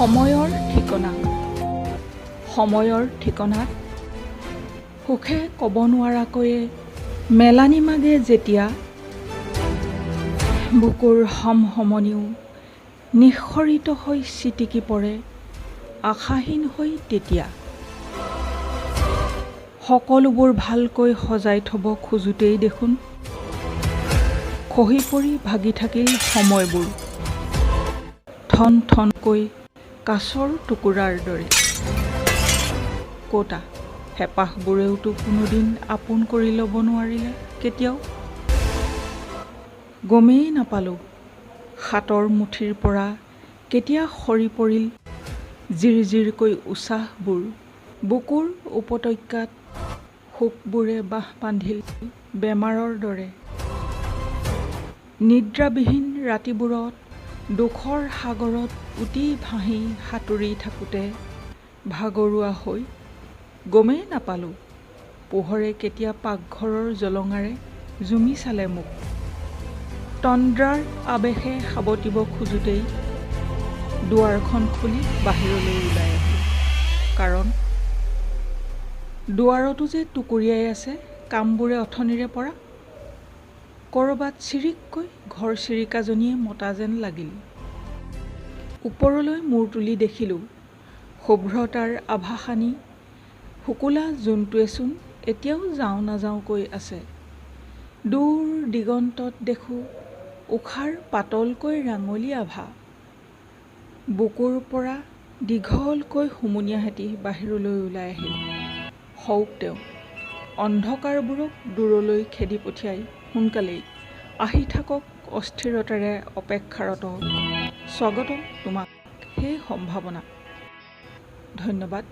সময়ৰ ঠিকনা। সময়ৰ ঠিকনাত সুখে ক'ব নোৱাৰাকৈয়ে মেলানি মাগে যেতিয়া বুকুৰ সমসমনিও নিঃসৰিত হৈ চিটিকি পৰে আশাহীন হৈ তেতিয়া সকলোবোৰ ভালকৈ সজাই থ'ব খোজোতেই দেখোন খহি পৰি ভাগি থাকিল সময়বোৰ ঠন ঠনকৈ কাঁচৰ টুকুৰাৰ দৰে। ক'তা হেঁপাহবোৰেওতো কোনোদিন আপোন কৰি ল'ব নোৱাৰিলে কেতিয়াও। গমেই নাপালোঁ হাতৰ মুঠিৰ পৰা কেতিয়া সৰি পৰিল জিৰজিৰকৈ উশাহবোৰ। বুকুৰ উপত্যকাত শোকবোৰে বাহ বান্ধিল বেমাৰৰ দৰে। নিদ্ৰাবিহীন ৰাতিবোৰত দুখৰ সাগৰত উটি ভাহি সাঁতুৰি থাকোঁতে ভাগৰুৱা হৈ গমেই নাপালোঁ পোহৰে কেতিয়া পাকঘৰৰ জলঙাৰে জুমি চালে মোক। তন্দ্ৰাৰ আৱেশে সাবটিব খোজোতেই দুৱাৰখন খুলি বাহিৰলৈ ওলাই আহিলোঁ। কাৰণ দুৱাৰতো যে টুকুৰিয়াই আছে কামবোৰে অথনিৰে পৰা। ক'ৰবাত চিৰিককৈ ঘৰ চিৰিকাজনীয়ে মতা যেন লাগিল। ওপৰলৈ মূৰ তুলি দেখিলোঁ শুভ্ৰতাৰ আভাসানি শুকুলা জোনটোৱেচোন এতিয়াও যাওঁ নাযাওঁকৈ আছে। দূৰ দিগন্তত দেখোঁ উষাৰ পাতলকৈ ৰাঙলী আভা। বুকুৰ পৰা দীঘলকৈ হুমুনিয়া হেঁতি বাহিৰলৈ ওলাই আহিল। হওক তেওঁ অন্ধকাৰবোৰক দূৰলৈ খেদি পঠিয়াই সোনকালেই আহি থাকক অস্থিৰতাৰে অপেক্ষাৰত। স্বাগতম তোমাক সেই সম্ভাৱনা। ধন্যবাদ।